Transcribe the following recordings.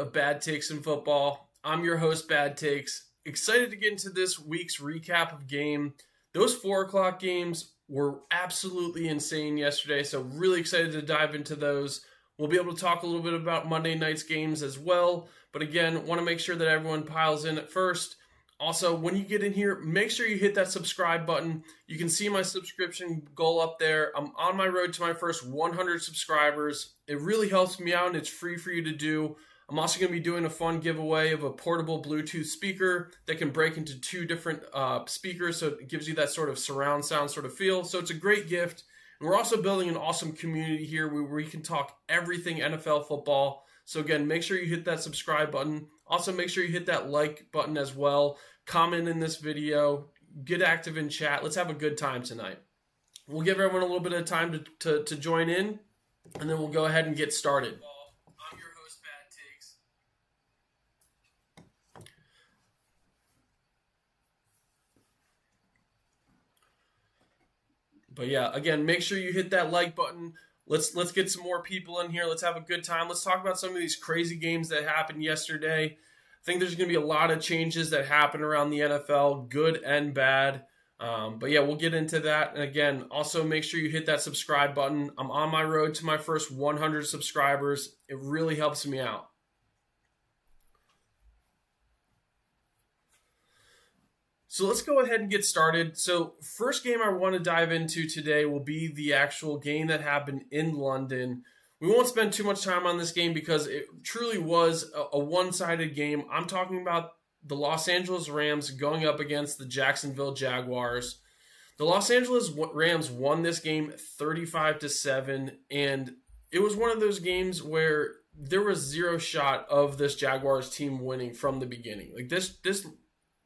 of Bad Takes in Football. I'm your host, Bad Takes. Excited to get into this week's recap of game. Those 4 o'clock games were absolutely insane yesterday, so really excited to dive into those. We'll be able to talk a little bit about Monday night's games as well, but again, want to make sure that everyone piles in at first. Also, when you get in here, make sure you hit that subscribe button. You can see my subscription goal up there. I'm on my road to my first 100 subscribers. It really helps me out, and it's free for you to do. I'm also going to be doing a fun giveaway of a portable Bluetooth speaker that can break into 2 different speakers, so it gives you that sort of surround sound sort of feel. So it's a great gift. And we're also building an awesome community here where we can talk everything NFL football. So again, make sure you hit that subscribe button. Also, make sure you hit that like button as well. Comment in this video. Get active in chat. Let's have a good time tonight. We'll give everyone a little bit of time to join in, and then we'll go ahead and get started. I'm your host, Bad Takes. But yeah, again, make sure you hit that like button. Let's get some more people in here. Let's have a good time. Let's talk about some of these crazy games that happened yesterday. I think there's going to be a lot of changes that happen around the NFL, good and bad. But yeah, we'll get into that. And again, also make sure you hit that subscribe button. I'm on my road to my first 100 subscribers. It really helps me out. So let's go ahead and get started. So first game I want to dive into today will be the actual game that happened in London. We won't spend too much time on this game because it truly was a one-sided game. I'm talking about the Los Angeles Rams going up against the Jacksonville Jaguars. The Los Angeles Rams won this game 35-7, and it was one of those games where there was zero shot of this Jaguars team winning from the beginning. Like this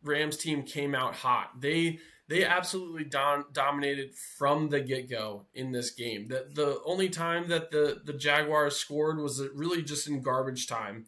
Rams team came out hot. They absolutely dominated from the get-go in this game. The only time that the Jaguars scored was really just in garbage time.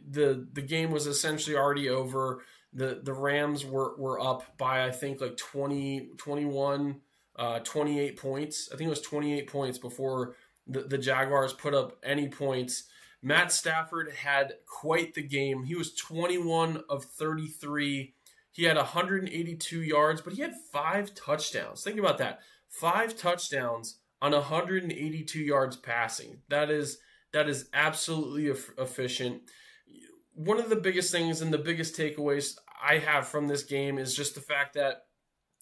The game was essentially already over. The Rams were up by, I think, like 28 points. I think it was 28 points before the Jaguars put up any points. Matt Stafford had quite the game. He was 21 of 33. He had 182 yards, but he had 5 touchdowns. Think about that. 5 touchdowns on 182 yards passing. That is absolutely efficient. One of the biggest things and the biggest takeaways I have from this game is just the fact that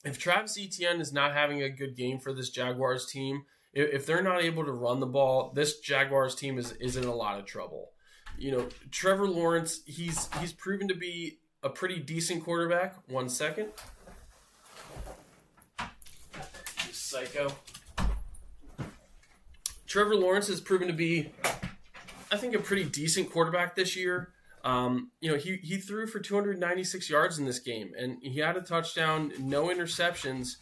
if Travis Etienne is not having a good game for this Jaguars team, if they're not able to run the ball, this Jaguars team is in a lot of trouble. You know, Trevor Lawrence, he's proven to be a pretty decent quarterback. 1 second. Psycho. Trevor Lawrence has proven to be, I think, a pretty decent quarterback this year. He threw for 296 yards in this game, and he had a touchdown, no interceptions.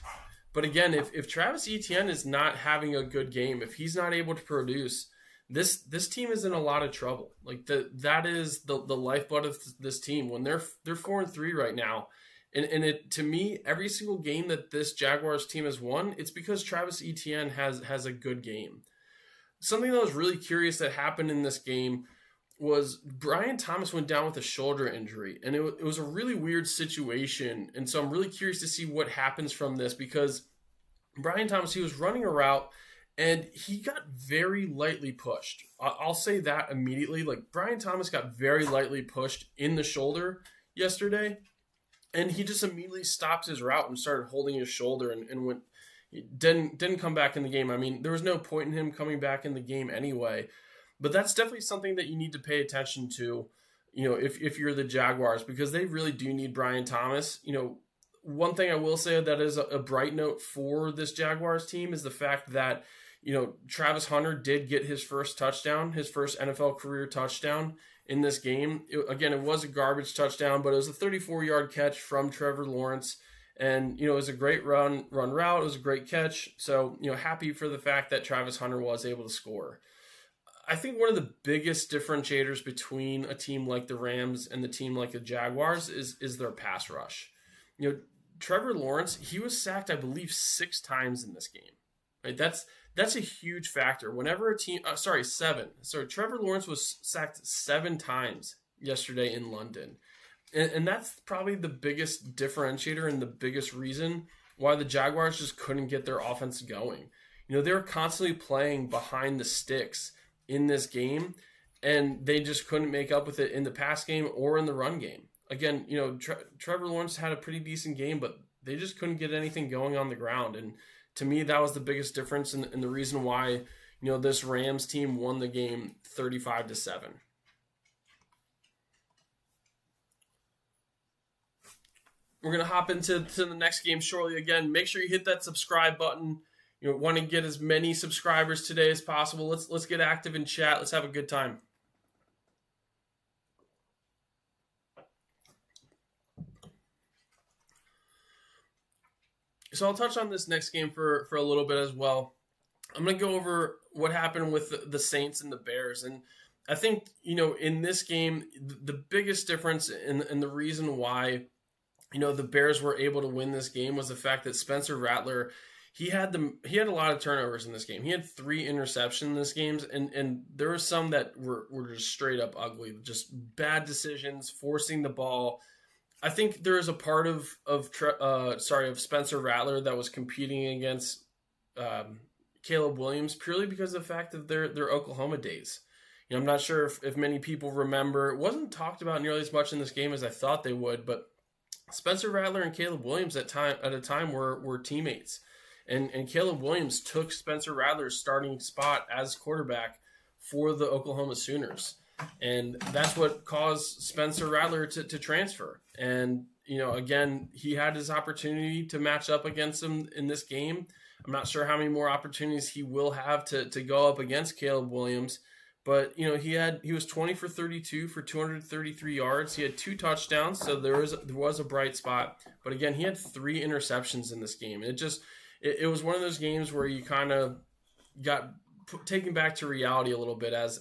But again, if Travis Etienne is not having a good game, if he's not able to produce, this team is in a lot of trouble. Like that is the lifeblood of this team. When they're 4-3 right now, and it, to me, every single game that this Jaguars team has won, it's because Travis Etienne has a good game. Something that was really curious that happened in this game was Brian Thomas went down with a shoulder injury, and it was a really weird situation. And so I'm really curious to see what happens from this, because Brian Thomas, he was running a route and he got very lightly pushed. I'll say that immediately. Like, Brian Thomas got very lightly pushed in the shoulder yesterday, and he just immediately stopped his route and started holding his shoulder and didn't come back in the game. I mean, there was no point in him coming back in the game anyway. But that's definitely something that you need to pay attention to, you know, if you're the Jaguars, because they really do need Brian Thomas. You know, one thing I will say that is a bright note for this Jaguars team is the fact that, you know, Travis Hunter did get his first touchdown, his first NFL career touchdown in this game. It was a garbage touchdown, but it was a 34-yard catch from Trevor Lawrence. And, you know, it was a great run route. It was a great catch. So, you know, happy for the fact that Travis Hunter was able to score. I think one of the biggest differentiators between a team like the Rams and the team like the Jaguars is their pass rush. You know, Trevor Lawrence, he was sacked, I believe, 6 times in this game. Right? That's a huge factor. Whenever a team, 7. So Trevor Lawrence was sacked 7 times yesterday in London. And that's probably the biggest differentiator and the biggest reason why the Jaguars just couldn't get their offense going. They were constantly playing behind the sticks in this game, and they just couldn't make up with it in the pass game or in the run game. Again, Trevor Lawrence had a pretty decent game, but they just couldn't get anything going on the ground. And to me, that was the biggest difference and the reason why, this Rams team won the game 35-7. We're going to hop into the next game shortly. Again, make sure you hit that subscribe button. Want to get as many subscribers today as possible. Let's get active in chat. Let's have a good time. So I'll touch on this next game for a little bit as well. I'm going to go over what happened with the Saints and the Bears. And I think, in this game, the biggest difference and the reason why, the Bears were able to win this game was the fact that Spencer Rattler, he had a lot of turnovers in this game. He had 3 interceptions in this game, and there were some that were just straight up ugly, just bad decisions, forcing the ball. I think there is a part of Spencer Rattler that was competing against Caleb Williams purely because of the fact of their Oklahoma days. I'm not sure if many people remember. It wasn't talked about nearly as much in this game as I thought they would, but Spencer Rattler and Caleb Williams at a time were teammates. And Caleb Williams took Spencer Rattler's starting spot as quarterback for the Oklahoma Sooners. And that's what caused Spencer Rattler to transfer. And, again, he had his opportunity to match up against him in this game. I'm not sure how many more opportunities he will have to go up against Caleb Williams. But, he was 20 for 32 for 233 yards. He had 2 touchdowns, so there was a bright spot. But, again, he had 3 interceptions in this game. It was one of those games where you kind of got taken back to reality a little bit as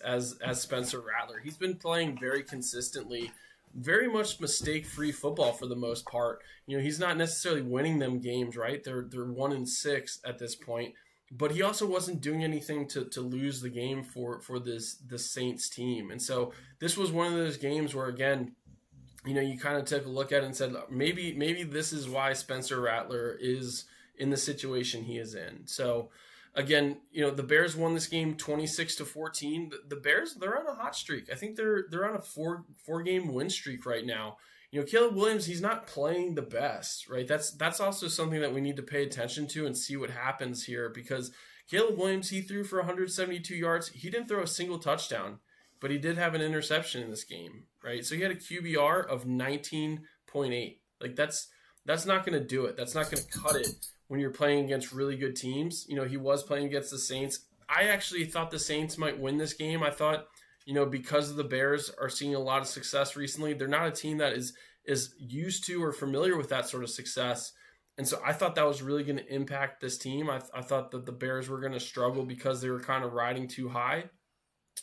Spencer Rattler. He's been playing very consistently, very much mistake-free football for the most part. He's not necessarily winning them games, right? They're 1-6 at this point. But he also wasn't doing anything to lose the game for the Saints team. And so this was one of those games where, again, you kind of took a look at it and said, maybe this is why Spencer Rattler is in the situation he is in. So, again, the Bears won this game 26-14. The Bears, they're on a hot streak. I think they're on a four-game win streak right now. Caleb Williams, he's not playing the best, right? That's also something that we need to pay attention to and see what happens here, because Caleb Williams, he threw for 172 yards. He didn't throw a single touchdown, but he did have an interception in this game, right? So he had a QBR of 19.8. Like that's not going to do it. That's not going to cut it when you're playing against really good teams. He was playing against the Saints. I actually thought the Saints might win this game. I thought, because the Bears are seeing a lot of success recently, they're not a team that is used to or familiar with that sort of success. And so I thought that was really going to impact this team. I thought that the Bears were going to struggle because they were kind of riding too high.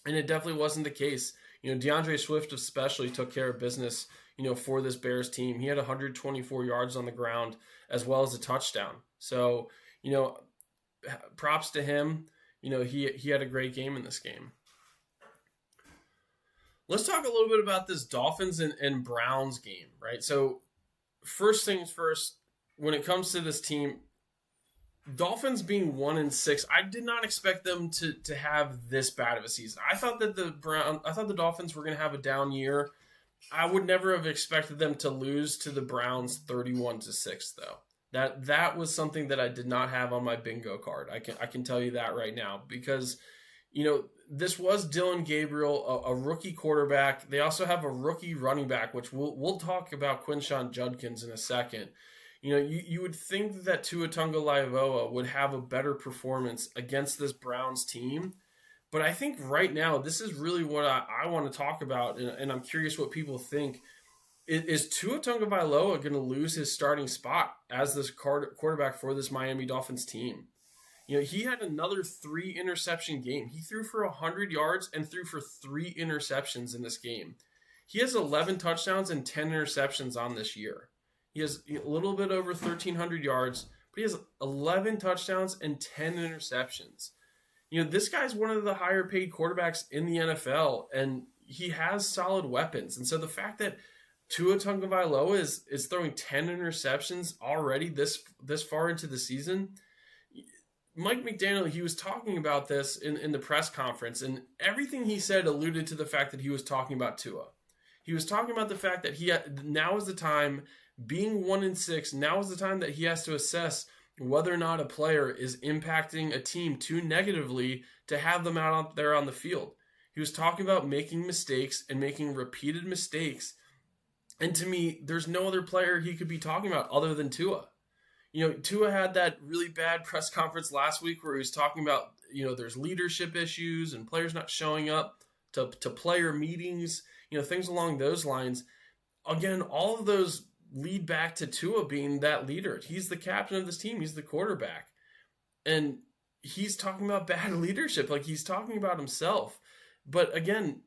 And it definitely wasn't the case. DeAndre Swift especially took care of business, for this Bears team. He had 124 yards on the ground as well as a touchdown. So, props to him. He had a great game in this game. Let's talk a little bit about this Dolphins and Browns game, right? So first things first, when it comes to this team, Dolphins being 1-6, I did not expect them to have this bad of a season. I thought that the Dolphins were going to have a down year. I would never have expected them to lose to the Browns 31-6, though. That was something that I did not have on my bingo card. I can tell you that right now, because this was Dylan Gabriel, a rookie quarterback. They also have a rookie running back, which we'll talk about Quinshon Judkins in a second. You would think that Tua Tagovailoa would have a better performance against this Browns team. But I think right now, this is really what I want to talk about, and I'm curious what people think. Is Tua Tagovailoa going to lose his starting spot as this quarterback for this Miami Dolphins team? He had another 3 interception game. He threw for 100 yards and threw for 3 interceptions in this game. He has 11 touchdowns and 10 interceptions on this year. He has a little bit over 1,300 yards, but he has 11 touchdowns and 10 interceptions. This guy's one of the higher paid quarterbacks in the NFL, and he has solid weapons. And so the fact that Tua Tagovailoa is throwing 10 interceptions already this far into the season, Mike McDaniel, he was talking about this in the press conference, and everything he said alluded to the fact that he was talking about Tua. He was talking about the fact that now is the time, being 1-6, now is the time that he has to assess whether or not a player is impacting a team too negatively to have them out there on the field. He was talking about making mistakes and making repeated mistakes. And to me, there's no other player he could be talking about other than Tua. Tua had that really bad press conference last week where he was talking about, there's leadership issues and players not showing up to player meetings, things along those lines. Again, all of those lead back to Tua being that leader. He's the captain of this team. He's the quarterback. And he's talking about bad leadership. Like, he's talking about himself. But again,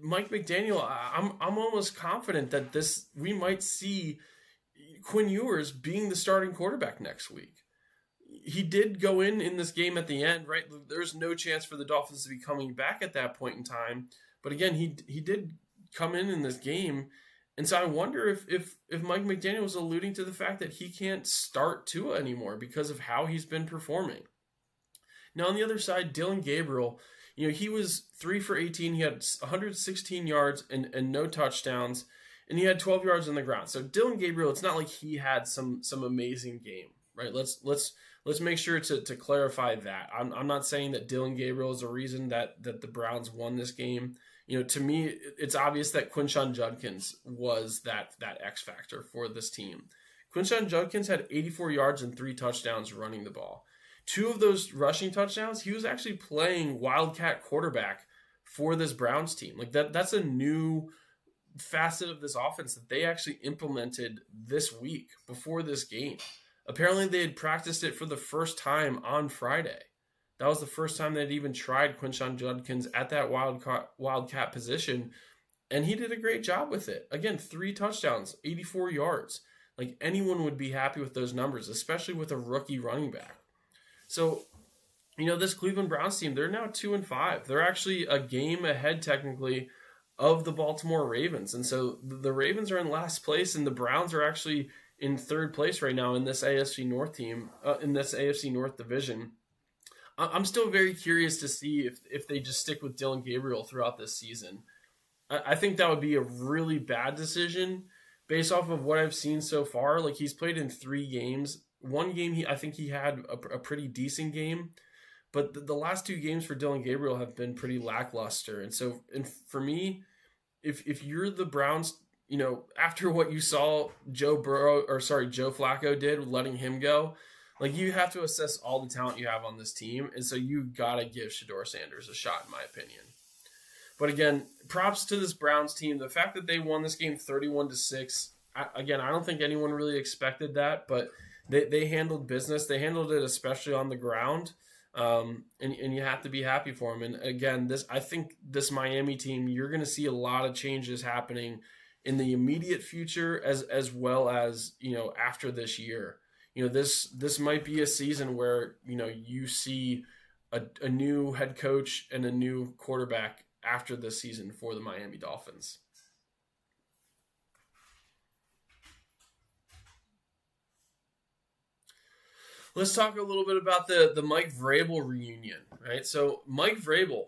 Mike McDaniel, I'm almost confident that we might see Quinn Ewers being the starting quarterback next week. He did go in this game at the end, right? There's no chance for the Dolphins to be coming back at that point in time. But again, he did come in this game. And so I wonder if Mike McDaniel was alluding to the fact that he can't start Tua anymore because of how he's been performing. Now on the other side, Dylan Gabriel, he was 3 for 18. He had 116 yards and no touchdowns, and he had 12 yards on the ground. So Dylan Gabriel, it's not like he had some amazing game, right? Let's make sure to clarify that. I'm not saying that Dylan Gabriel is the reason that the Browns won this game. To me, it's obvious that Quinshon Judkins was that X factor for this team. Quinshon Judkins had 84 yards and 3 touchdowns running the ball. 2 of those rushing touchdowns, he was actually playing Wildcat quarterback for this Browns team. Like that's a new facet of this offense that they actually implemented this week before this game. Apparently they had practiced it for the first time on Friday. That was the first time they'd even tried Quinshon Judkins at that Wildcat position, and he did a great job with it. Again, 3 touchdowns, 84 yards. Like, anyone would be happy with those numbers, especially with a rookie running back. So, this Cleveland Browns team, they're now 2-5. They're actually a game ahead, technically, of the Baltimore Ravens. And so the Ravens are in last place, and the Browns are actually in third place right now in this AFC North team, in this AFC North division. I'm still very curious to see if they just stick with Dylan Gabriel throughout this season. I think that would be a really bad decision based off of what I've seen so far. Like, he's played in 3 games. One game, I think he had a pretty decent game. But the last 2 games for Dylan Gabriel have been pretty lackluster. And so, for me, if you're the Browns, after what you saw Joe Flacco did with letting him go, like, you have to assess all the talent you have on this team. And so you got to give Shedeur Sanders a shot, in my opinion. But again, props to this Browns team. The fact that they won this game 31-6, I don't think anyone really expected that, but they handled business. They handled it especially on the ground. And you have to be happy for them. And again, I think this Miami team, you're going to see a lot of changes happening in the immediate future as well as, after this year. This might be a season where, you see a new head coach and a new quarterback after this season for the Miami Dolphins. Let's talk a little bit about the Mike Vrabel reunion, right? So Mike Vrabel,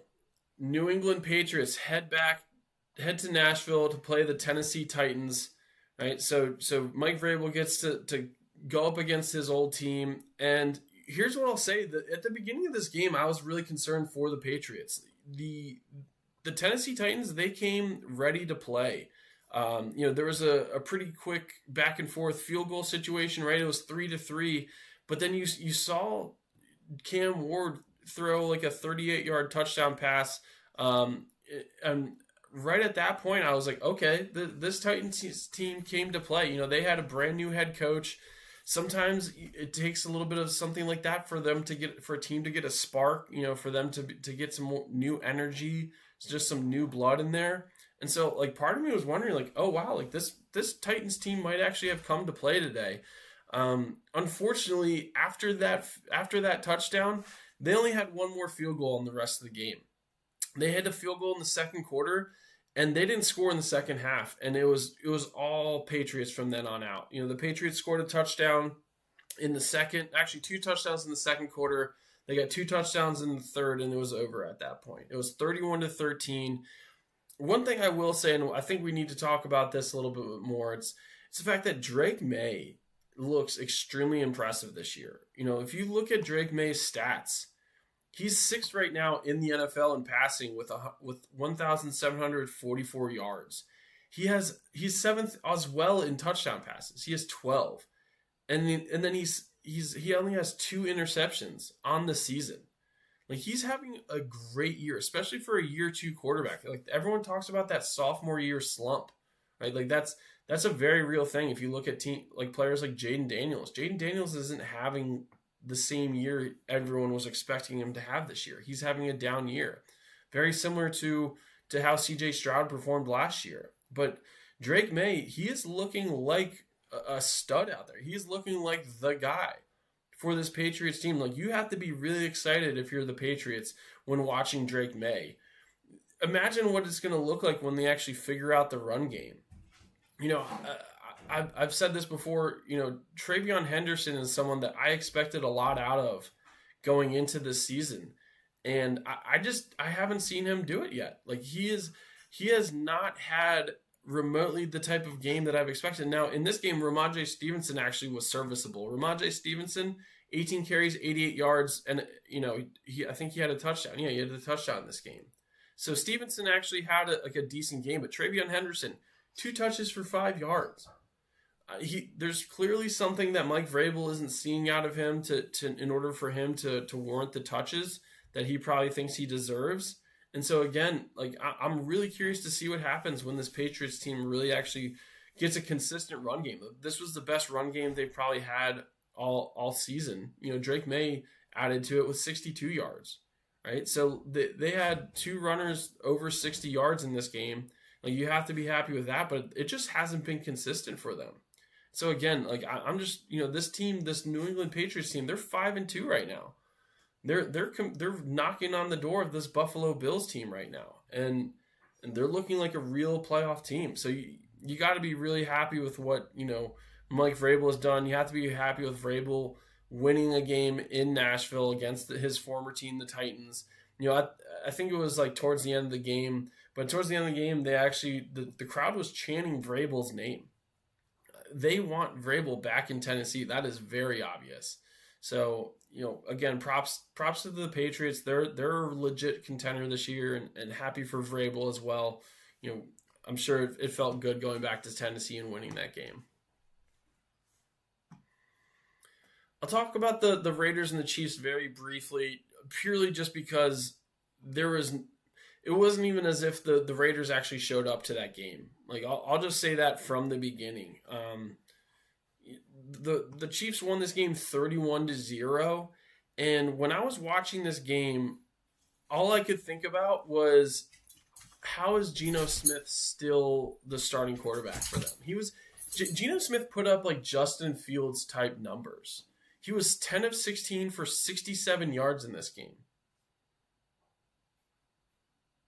New England Patriots, head to Nashville to play the Tennessee Titans, right? So Mike Vrabel gets to go up against his old team. And here's what I'll say. At the beginning of this game, I was really concerned for the Patriots. The Tennessee Titans, they came ready to play. There was a pretty quick back and forth field goal situation, right? It was 3-3. But then you saw Cam Ward throw like a 38-yard touchdown pass. And right at that point, I was like, okay, this Titans team came to play. They had a brand new head coach. Sometimes it takes a little bit of something like that for a team to get a spark, for them to get some more new energy, just some new blood in there. And so, like, part of me was wondering, like, oh wow, like this Titans team might actually have come to play today. Unfortunately, after that touchdown, they only had one more field goal in the rest of the game. They had a field goal in the second quarter, and they didn't score in the second half, and it was all Patriots from then on out. The Patriots scored a touchdown in the second, actually 2 touchdowns in the second quarter. They got 2 touchdowns in the third, and it was over at that point. It was 31-13. One thing I will say, and I think we need to talk about this a little bit more, it's the fact that Drake May looks extremely impressive this year. If you look at Drake May's stats, he's 6th right now in the NFL in passing with 1,744 yards. He's 7th as well in touchdown passes. He has 12, and then he only has 2 interceptions on the season. Like, he's having a great year, especially for a year 2 quarterback. Like, everyone talks about that sophomore year slump, right? Like, that's a very real thing. If you look at players like Jaden Daniels isn't having the same year everyone was expecting him to have this year. He's having a down year. Very similar to how CJ Stroud performed last year. But Drake May, he is looking like a stud out there. He's looking like the guy for this Patriots team. Like, you have to be really excited if you're the Patriots when watching Drake May. Imagine what it's going to look like when they actually figure out the run game. I've said this before, Travion Henderson is someone that I expected a lot out of going into this season. And I haven't seen him do it yet. Like, he has not had remotely the type of game that I've expected. Now, in this game, Ramondre Stevenson actually was serviceable. Ramondre Stevenson, 18 carries, 88 yards, and I think he had a touchdown. Yeah, he had a touchdown in this game. So Stevenson actually had a decent game, but Travion Henderson, 2 touches for 5 yards. There's clearly something that Mike Vrabel isn't seeing out of him in order for him to warrant the touches that he probably thinks he deserves. And so again, like, I'm really curious to see what happens when this Patriots team really actually gets a consistent run game. This was the best run game they've probably had all season. Drake May added to it with 62 yards, right? So they had 2 runners over 60 yards in this game. Like, you have to be happy with that, but it just hasn't been consistent for them. So again, like, I'm just, this team, this New England Patriots team, they're 5-2 right now. They're knocking on the door of this Buffalo Bills team right now, and they're looking like a real playoff team. So you got to be really happy with what Mike Vrabel has done. You have to be happy with Vrabel winning a game in Nashville against his former team, the Titans. I think it was like towards the end of the game, but towards the end of the game, they actually the crowd was chanting Vrabel's name. They want Vrabel back in Tennessee. That is very obvious. So, again, props to the Patriots. They're a legit contender this year, and happy for Vrabel as well. I'm sure it felt good going back to Tennessee and winning that game. I'll talk about the Raiders and the Chiefs very briefly, purely just because it wasn't even as if the Raiders actually showed up to that game. Like, I'll just say that from the beginning. The Chiefs won this game 31-0, and when I was watching this game, all I could think about was, how is Geno Smith still the starting quarterback for them? Geno Smith put up like Justin Fields type numbers. He was 10 of 16 for 67 yards in this game.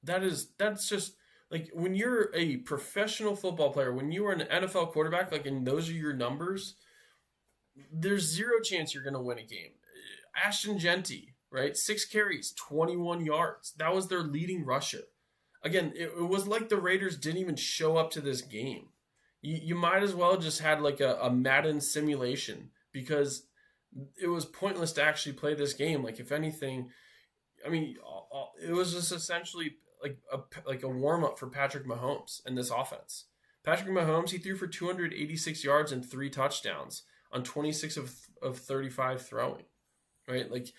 That's just, like, when you're a professional football player, when you are an NFL quarterback, like, and those are your numbers, there's zero chance you're going to win a game. Ashton Genty, right? 6 carries, 21 yards. That was their leading rusher. Again, it was like the Raiders didn't even show up to this game. You might as well just had like a Madden simulation, because it was pointless to actually play this game. Like, if anything, I mean, it was just essentially like a warm-up for Patrick Mahomes in this offense. Patrick Mahomes, he threw for 286 yards and 3 touchdowns on 26 of 35 throwing, right? Like,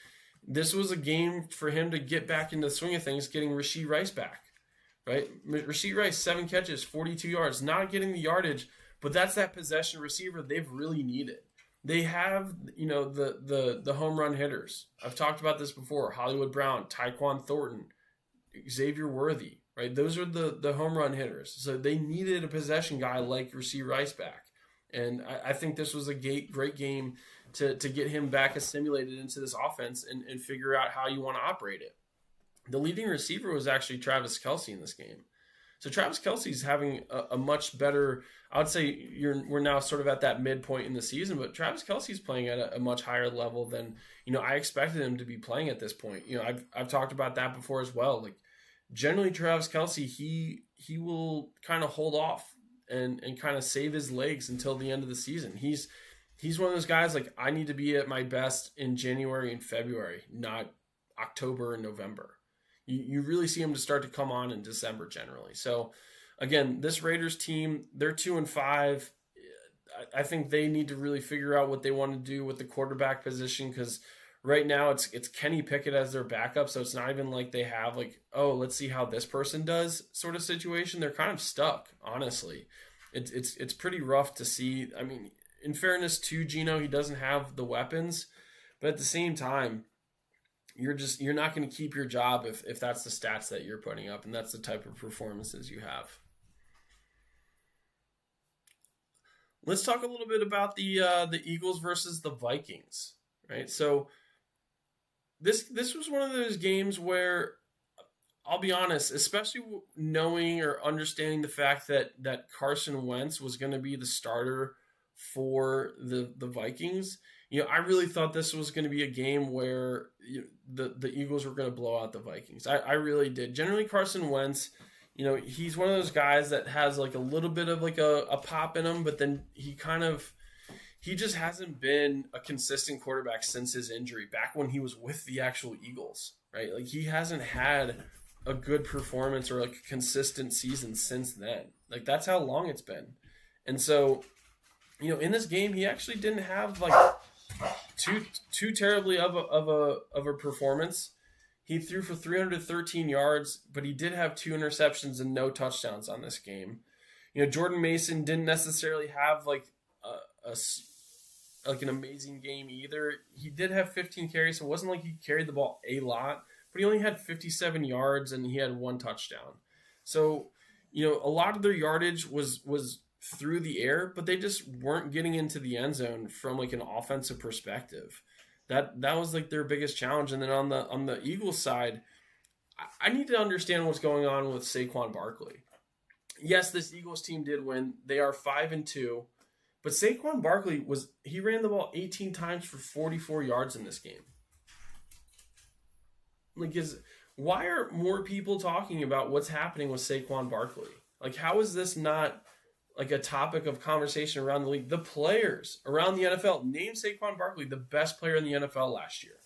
this was a game for him to get back into the swing of things, getting Rashee Rice back, right? Rashee Rice, 7 catches, 42 yards, not getting the yardage, but that's that possession receiver they've really needed. They have, the home run hitters. I've talked about this before. Hollywood Brown, Tyquan Thornton, Xavier Worthy, right? Those are the home run hitters. So they needed a possession guy like Rashee Rice back. And I think this was a great game to get him back assimilated into this offense and figure out how you want to operate it. The leading receiver was actually Travis Kelce in this game. So Travis Kelce's having a much better. I would say we're now sort of at that midpoint in the season, but Travis Kelce's playing at a much higher level than I expected him to be playing at this point. I've talked about that before as well. Like generally, Travis Kelce he will kind of hold off and kind of save his legs until the end of the season. He's one of those guys like I need to be at my best in January and February, not October and November. You really see him to start to come on in December generally. So again, this Raiders team, they're 2-5. I think they need to really figure out what they want to do with the quarterback position, because right now it's Kenny Pickett as their backup. So it's not even like they have like, oh, let's see how this person does sort of situation. They're kind of stuck, honestly. It's pretty rough to see. I mean, in fairness to Geno, he doesn't have the weapons, but at the same time, you're not going to keep your job if that's the stats that you're putting up, and that's the type of performances you have. Let's talk a little bit about the Eagles versus the Vikings, right? So this was one of those games where I'll be honest, especially knowing or understanding the fact that Carson Wentz was going to be the starter for the Vikings. I really thought this was going to be a game where the Eagles were going to blow out the Vikings. I really did. Generally, Carson Wentz, he's one of those guys that has like a little bit of like a pop in him, but then he just hasn't been a consistent quarterback since his injury back when he was with the actual Eagles, right? Like he hasn't had a good performance or like a consistent season since then. Like that's how long it's been. And so, in this game, he actually didn't have like too terribly of a performance. He threw for 313 yards, but he did have 2 interceptions and no touchdowns on this game. Jordan Mason didn't necessarily have like an amazing game either. He did have 15 carries, so it wasn't like he carried the ball a lot, but he only had 57 yards and he had 1 touchdown. So, a lot of their yardage was through the air, but they just weren't getting into the end zone from like an offensive perspective. That was like their biggest challenge. And then on the Eagles side, I need to understand what's going on with Saquon Barkley. Yes, this Eagles team did win. They are 5-2, but Saquon Barkley he ran the ball 18 times for 44 yards in this game. Like, why are more people talking about what's happening with Saquon Barkley? Like, how is this not like a topic of conversation around the league? The players around the NFL named Saquon Barkley the best player in the NFL last year.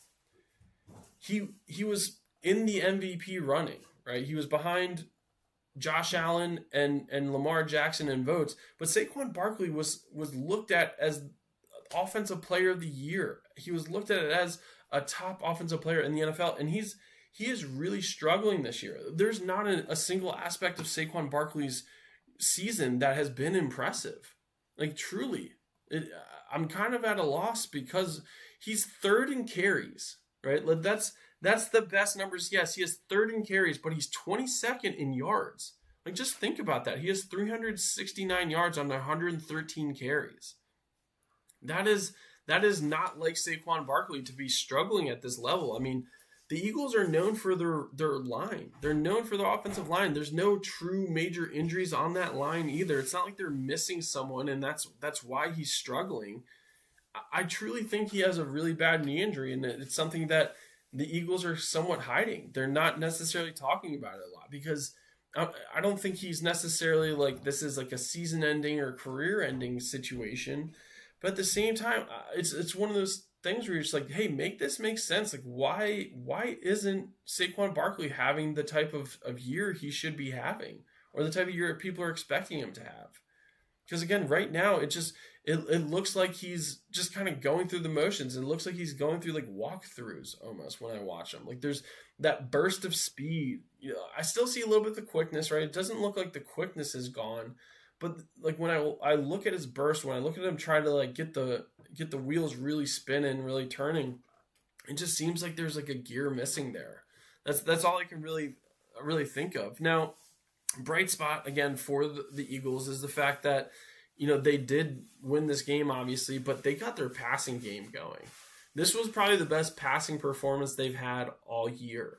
He was in the MVP running, right? He was behind Josh Allen and Lamar Jackson in votes, but Saquon Barkley was looked at as offensive player of the year. He was looked at as a top offensive player in the NFL, and he is really struggling this year. There's not a single aspect of Saquon Barkley's season that has been impressive. Like truly, I'm kind of at a loss because he's 3rd in carries, right? Like that's the best numbers. Yes, he has 3rd in carries, but he's 22nd in yards. Like just think about that. He has 369 yards on 113 carries. That is not like Saquon Barkley to be struggling at this level. I mean, the Eagles are known for their line. They're known for their offensive line. There's no true major injuries on that line either. It's not like they're missing someone, and that's why he's struggling. I truly think he has a really bad knee injury, and it's something that the Eagles are somewhat hiding. They're not necessarily talking about it a lot because I don't think he's necessarily like this is like a season-ending or career-ending situation. But at the same time, it's one of those things where you're just like, hey, make this make sense. Like, why isn't Saquon Barkley having the type of year he should be having, or the type of year people are expecting him to have? Because again, right now, it looks like he's just kind of going through the motions. It looks like he's going through like walkthroughs almost when I watch him. Like there's that burst of speed. I still see a little bit of the quickness, right? It doesn't look like the quickness is gone. But like when I look at his burst, when I look at him try to like get the wheels really spinning, really turning, it just seems like there's like a gear missing there. That's all I can really think of. Now, bright spot again for the Eagles is the fact that they did win this game obviously, but they got their passing game going. This was probably the best passing performance they've had all year.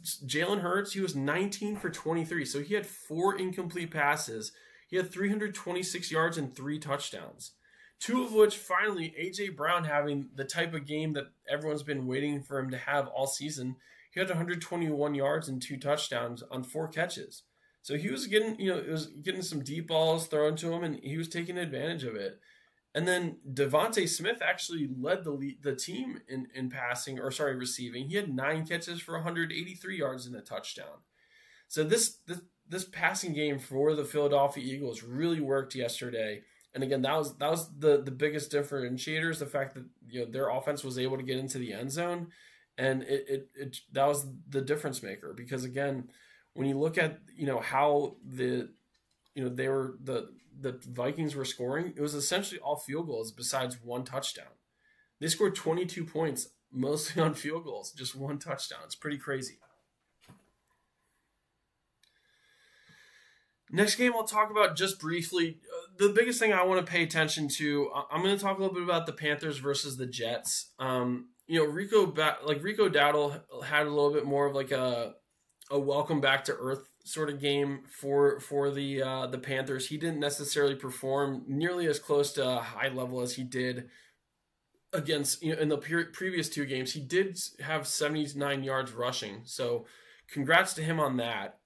Jalen Hurts, he was 19 for 23. So he had 4 incomplete passes. He had 326 yards and 3 touchdowns. 2 of which, finally, A.J. Brown having the type of game that everyone's been waiting for him to have all season. He had 121 yards and 2 touchdowns on 4 catches. So he was getting some deep balls thrown to him, and he was taking advantage of it. And then Devontae Smith actually led the team in receiving. He had 9 catches for 183 yards and a touchdown. So this passing game for the Philadelphia Eagles really worked yesterday. And again, that was the biggest differentiator, is the fact that their offense was able to get into the end zone, and that was the difference maker. Because again, when you look at how the Vikings were scoring, it was essentially all field goals besides 1 touchdown. They scored 22 points mostly on field goals, just 1 touchdown. It's pretty crazy. Next game I'll talk about just briefly. The biggest thing I want to pay attention to, I'm going to talk a little bit about the Panthers versus the Jets. Rico Dowdle had a little bit more of like a welcome back to earth sort of game for the Panthers. He didn't necessarily perform nearly as close to a high level as he did against in the previous 2 games. He did have 79 yards rushing, so congrats to him on that.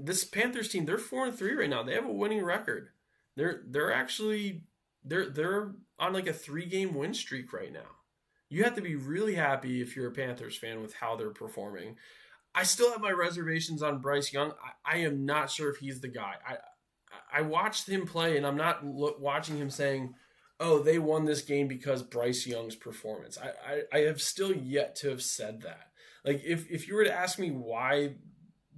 This Panthers team, they're 4-3 right now. They have a winning record. They're actually on like a 3-game win streak right now. You have to be really happy if you're a Panthers fan with how they're performing. I still have my reservations on Bryce Young. I am not sure if he's the guy. I watched him play, and I'm not watching him saying, oh, they won this game because Bryce Young's performance. I have still yet to have said that. Like, if you were to ask me why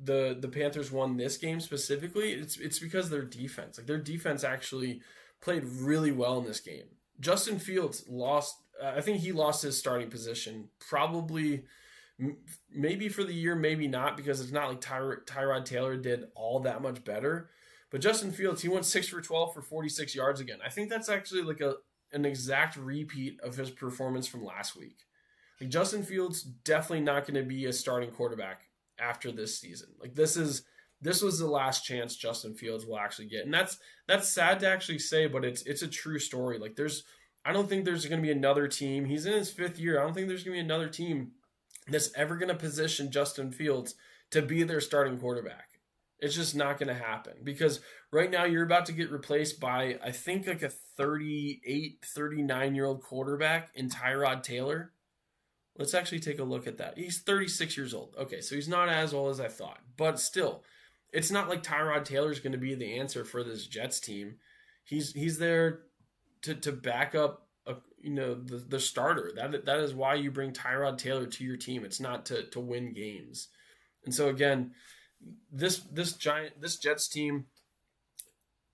the Panthers won this game specifically, it's because of their defense. Like, their defense actually played really well in this game. Justin Fields lost. I think he lost his starting position probably, maybe for the year, maybe not, because it's not like Tyrod Taylor did all that much better. But Justin Fields, he went 6 for 12 for 46 yards again. I think that's actually like an exact repeat of his performance from last week. Like, Justin Fields definitely not going to be a starting quarterback after this season. Like, this was the last chance Justin Fields will actually get. And that's sad to actually say, but it's a true story. Like, I don't think there's going to be another team. He's in his 5th year. I don't think there's going to be another team that's ever going to position Justin Fields to be their starting quarterback. It's just not going to happen, because right now you're about to get replaced by, I think, like a 38, 39-year-old quarterback in Tyrod Taylor. Let's actually take a look at that. He's 36 years old. Okay, so he's not as old as I thought. But still, it's not like Tyrod Taylor is going to be the answer for this Jets team. He's there to back up the starter. That is why you bring Tyrod Taylor to your team. It's not to win games. And so again, this Jets team,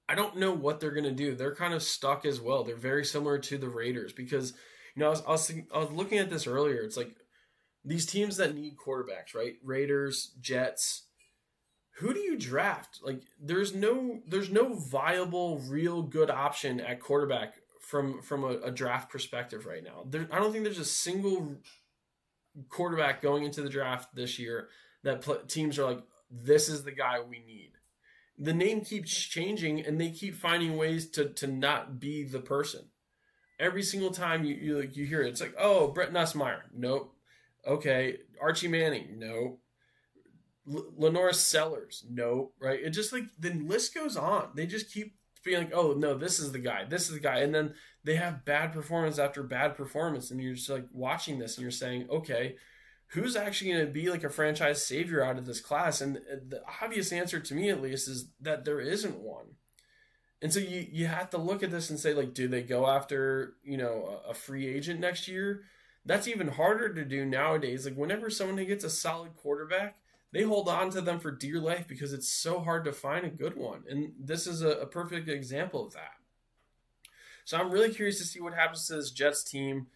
I don't know what they're going to do. They're kind of stuck as well. They're very similar to the Raiders, because I was looking at this earlier. It's like these teams that need quarterbacks, right? Raiders, Jets. Who do you draft? Like, there's no viable, real good option at quarterback from a draft perspective right now. I don't think there's a single quarterback going into the draft this year that teams are like, this is the guy we need. The name keeps changing, and they keep finding ways to not be the person. Every single time you hear it, it's like, oh, Brett Nussmeier, nope. Okay, Archie Manning, nope. Lenore Sellers, nope. Right? It just, like, the list goes on. They just keep being like, oh no, this is the guy, and then they have bad performance after bad performance, and you're just like watching this, and you're saying, okay, who's actually going to be like a franchise savior out of this class? And the obvious answer, to me at least, is that there isn't one. And so you have to look at this and say, like, do they go after, a free agent next year? That's even harder to do nowadays. Like, whenever someone gets a solid quarterback, they hold on to them for dear life, because it's so hard to find a good one. And this is a perfect example of that. So I'm really curious to see what happens to this Jets team.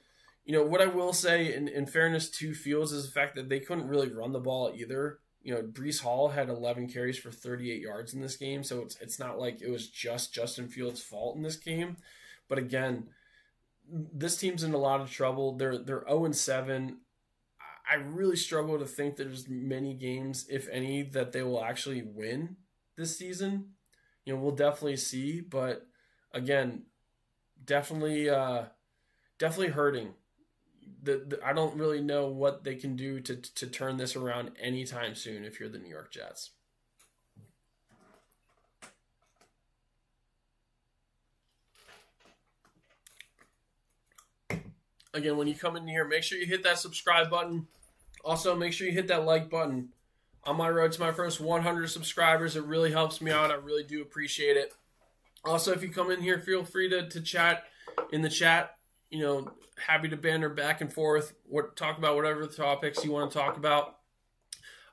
What I will say, in fairness to Fields, is the fact that they couldn't really run the ball either. Breece Hall had 11 carries for 38 yards in this game, so it's not like it was just Justin Fields' fault in this game. But again, this team's in a lot of trouble. They're 0-7. I really struggle to think there's many games, if any, that they will actually win this season. We'll definitely see, but again, definitely, definitely hurting. I don't really know what they can do to turn this around anytime soon if you're the New York Jets. Again, when you come in here, make sure you hit that subscribe button. Also, make sure you hit that like button. On my road to my first 100 subscribers, it really helps me out. I really do appreciate it. Also, if you come in here, feel free to chat in the chat. Happy to banter back and forth, talk about whatever topics you want to talk about.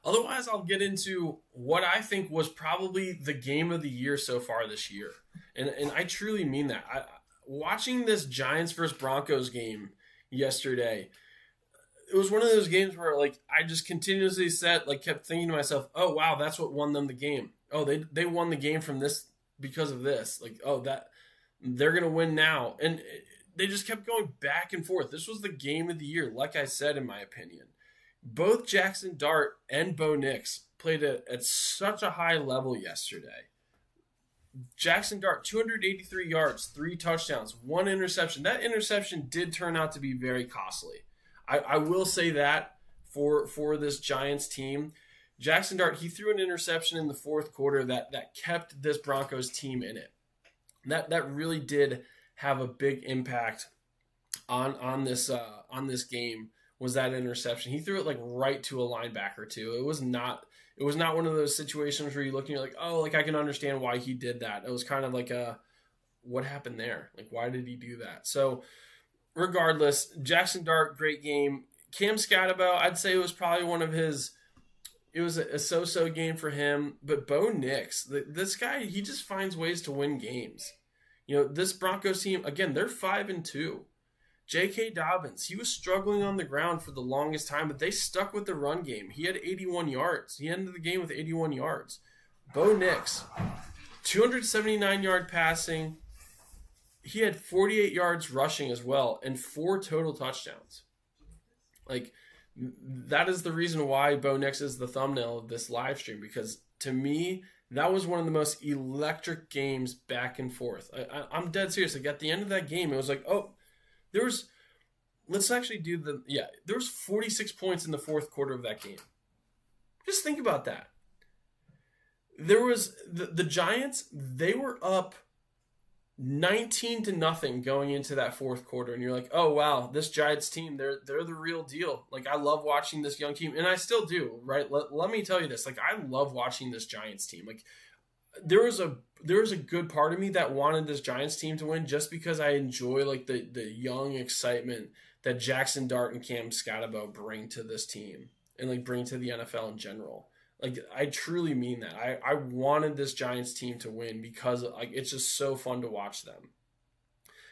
Otherwise, I'll get into what I think was probably the game of the year so far this year. And I truly mean that. Watching this Giants versus Broncos game yesterday, it was one of those games where I just continuously kept thinking to myself, oh wow, that's what won them the game. Oh, they won the game from this because of this. That they're gonna win now. And they just kept going back and forth. This was the game of the year, like I said, in my opinion. Both Jackson Dart and Bo Nix played at such a high level yesterday. Jackson Dart, 283 yards, 3 touchdowns, 1 interception. That interception did turn out to be very costly. I will say that for this Giants team. Jackson Dart, he threw an interception in the fourth quarter that kept this Broncos team in it. That really did have a big impact on this game, was that interception. He threw it right to a linebacker too. It was not one of those situations where you look and you're like, oh, I can understand why he did that. It was kind of what happened there? Why did he do that? So regardless, Jackson Dart, great game. Cam Scatterbo, I'd say it was probably it was a so-so game for him. But Bo Nix, this guy, he just finds ways to win games. This Broncos team, again, they're 5-2. J.K. Dobbins, he was struggling on the ground for the longest time, but they stuck with the run game. He had 81 yards. He ended the game with 81 yards. Bo Nix, 279-yard passing. He had 48 yards rushing as well and 4 total touchdowns. That is the reason why Bo Nix is the thumbnail of this live stream, because to me, that was one of the most electric games back and forth. I'm dead serious. At the end of that game, it was there was 46 points in the fourth quarter of that game. Just think about that. There was the Giants, they were up 19-0 going into that fourth quarter, and you're like, oh wow, this Giants team, they're the real deal. I love watching this young team, and I still do, right? Let me tell you this, I love watching this Giants team. There was a good part of me that wanted this Giants team to win, just because I enjoy the young excitement that Jackson Dart and Cam Scatterbo bring to this team and bring to the NFL in general. I truly mean that. I wanted this Giants team to win because it's just so fun to watch them.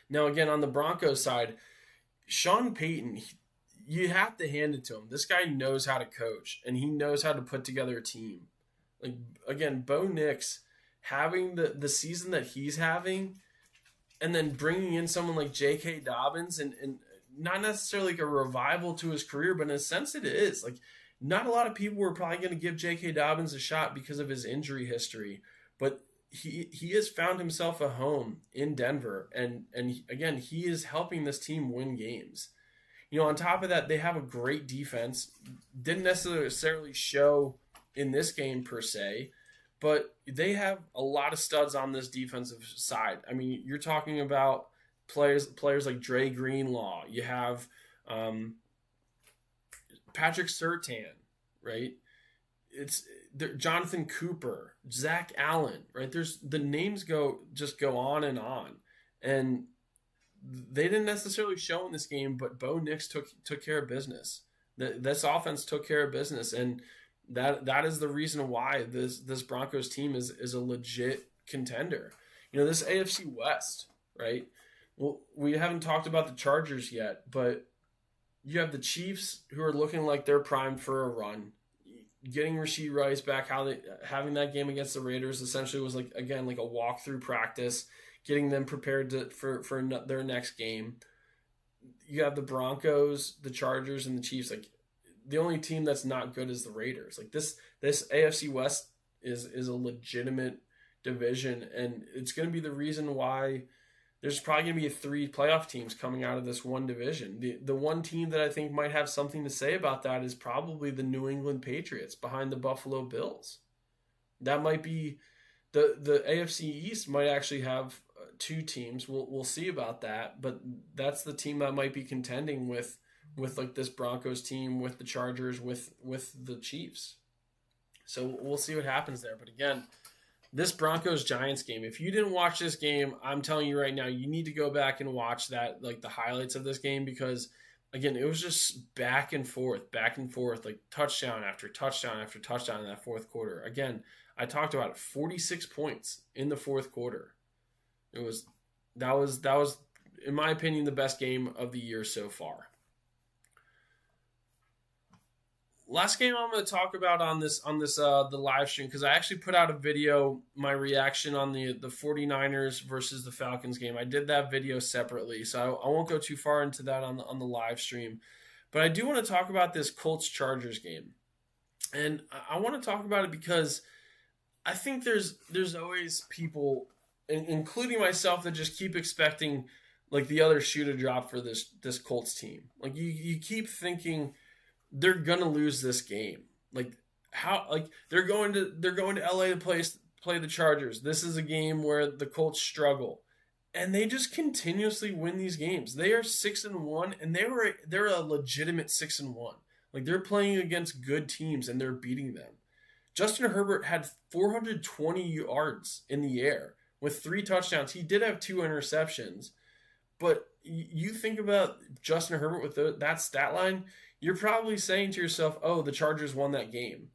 Now, again, on the Broncos side, Sean Payton, you have to hand it to him. This guy knows how to coach, and he knows how to put together a team. Again, Bo Nix having the season that he's having, and then bringing in someone like J.K. Dobbins, and not necessarily a revival to his career, but in a sense it is. Not a lot of people were probably going to give J.K. Dobbins a shot because of his injury history, but he has found himself a home in Denver, and again, he is helping this team win games. On top of that, they have a great defense. Didn't necessarily show in this game per se, but they have a lot of studs on this defensive side. I mean, you're talking about players like Dre Greenlaw. You have Patrick Surtain, right? It's Jonathan Cooper, Zach Allen, right? There's the names go on, and they didn't necessarily show in this game, but Bo Nix took care of business. This offense took care of business, and that is the reason why this Broncos team is a legit contender. This AFC West, right? Well, we haven't talked about the Chargers yet, but you have the Chiefs, who are looking like they're primed for a run. Getting Rashee Rice back, having that game against the Raiders essentially was a walkthrough practice, getting them prepared for their next game. You have the Broncos, the Chargers, and the Chiefs. the only team that's not good is the Raiders. Like this AFC West is a legitimate division, and it's going to be the reason why there's probably going to be 3 playoff teams coming out of this one division. The one team that I think might have something to say about that is probably the New England Patriots behind the Buffalo Bills. That might be the AFC East might actually have 2 teams. We'll see about that, but that's the team that might be contending with like this Broncos team, with the Chargers, with the Chiefs. So we'll see what happens there. But again, this Broncos-Giants game, if you didn't watch this game, I'm telling you right now, you need to go back and watch that, like the highlights of this game, because again, it was just back and forth, like touchdown after touchdown after touchdown in that fourth quarter. Again, I talked about it, 46 points in the fourth quarter. That was in my opinion the best game of the year so far. Last game I'm going to talk about on the live stream, because I actually put out a video, my reaction on the 49ers versus the Falcons game. I did that video separately, so I won't go too far into that on the live stream. But I do want to talk about this Colts-Chargers game. And I want to talk about it because I think there's always people, including myself, that just keep expecting like the other shoe to drop for this Colts team. Like you keep thinking they're gonna lose this game. Like how? Like they're going to LA to play the Chargers. This is a game where the Colts struggle, and they just continuously win these games. They are 6-1, and they're a legitimate 6-1. Like they're playing against good teams and they're beating them. Justin Herbert had 420 yards in the air with 3 touchdowns. He did have 2 interceptions, but you think about Justin Herbert with that stat line, you're probably saying to yourself, oh, the Chargers won that game.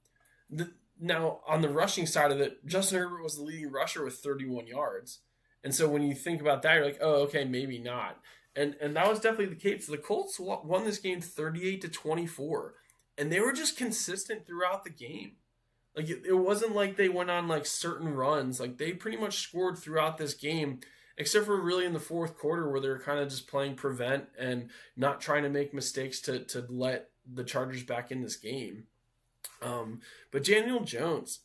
Now, on the rushing side of it, Justin Herbert was the leading rusher with 31 yards. And so when you think about that, you're like, oh, okay, maybe not. And that was definitely the case. The Colts won this game 38-24, and they were just consistent throughout the game. Like it wasn't like they went on like certain runs. Like they pretty much scored throughout this game, except for really in the fourth quarter where they were kind of just playing prevent and not trying to make mistakes to let the Chargers back in this game. But Daniel Jones,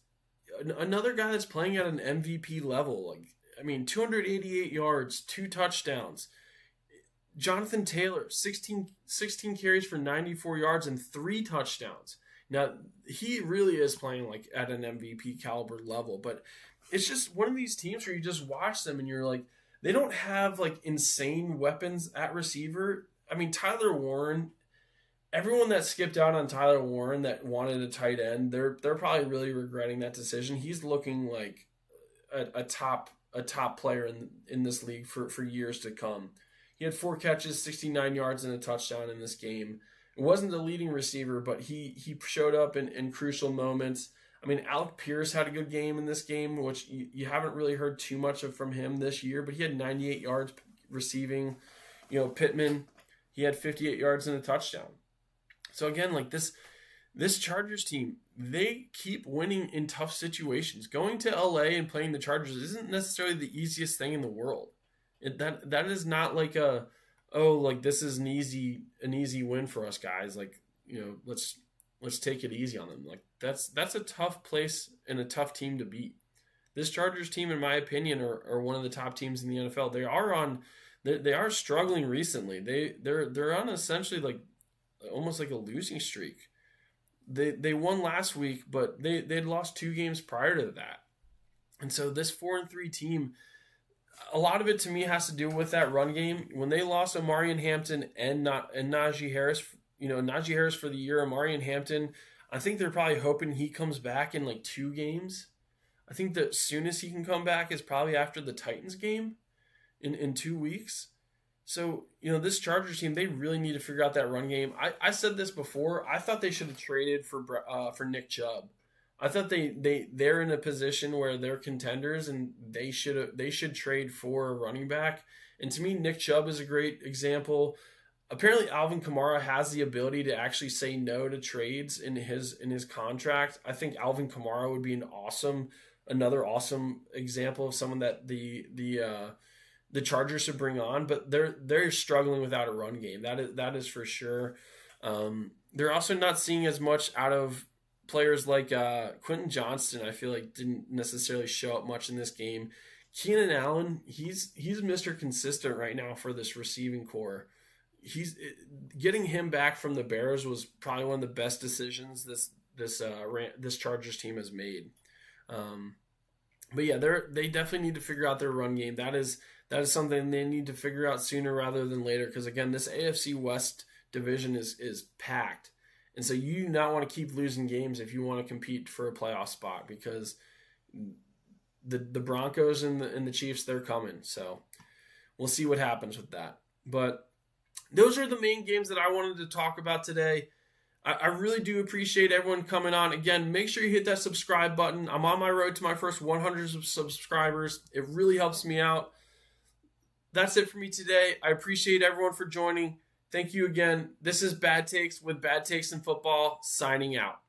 another guy that's playing at an MVP level. Like, I mean, 288 yards, 2 touchdowns. Jonathan Taylor, 16 carries for 94 yards and 3 touchdowns. Now, he really is playing like at an MVP caliber level, but it's just one of these teams where you just watch them and you're like, they don't have like insane weapons at receiver. I mean, Tyler Warren, everyone that skipped out on Tyler Warren that wanted a tight end, they're probably really regretting that decision. He's looking like a top player in this league for years to come. He had 4 catches, 69 yards, and a touchdown in this game. It wasn't the leading receiver, but he showed up in crucial moments. I mean, Alec Pierce had a good game in this game, which you haven't really heard too much from him this year, but he had 98 yards receiving. You know, Pittman, he had 58 yards and a touchdown. So again, like this Chargers team, they keep winning in tough situations. Going to LA and playing the Chargers isn't necessarily the easiest thing in the world. That is not like this is an easy win for us guys. Like, you know, let's take it easy on them. Like that's a tough place and a tough team to beat. This Chargers team, in my opinion, are one of the top teams in the NFL. They are struggling recently. They're on essentially like almost like a losing streak. They won last week, but they'd lost 2 games prior to that. And so this 4-3 team, a lot of it to me has to do with that run game. When they lost Omarion Hampton and Najee Harris, you know, Najee Harris for the year, Omarion Hampton, I think they're probably hoping he comes back in like 2 games. I think the soonest he can come back is probably after the Titans game in 2 weeks. So, you know, this Chargers team, they really need to figure out that run game. I said this before. I thought they should have traded for Nick Chubb. I thought they're in a position where they're contenders and they should trade for a running back. And to me, Nick Chubb is a great example. Apparently, Alvin Kamara has the ability to actually say no to trades in his contract. I think Alvin Kamara would be another awesome example of someone that the Chargers should bring on. But they're struggling without a run game. That is for sure. they're also not seeing as much out of players like Quentin Johnston. I feel like didn't necessarily show up much in this game. Keenan Allen, he's Mr. Consistent right now for this receiving core. He's getting him back from the Bears was probably one of the best decisions this Chargers team has made. But yeah, they definitely need to figure out their run game. That is something they need to figure out sooner rather than later. Because again, this AFC West division is packed, and so you do not want to keep losing games if you want to compete for a playoff spot. Because the Broncos and the Chiefs, they're coming. So we'll see what happens with that. But those are the main games that I wanted to talk about today. I really do appreciate everyone coming on. Again, make sure you hit that subscribe button. I'm on my road to my first 100 subscribers. It really helps me out. That's it for me today. I appreciate everyone for joining. Thank you again. This is Bad Takes with Bad Takes in Football, signing out.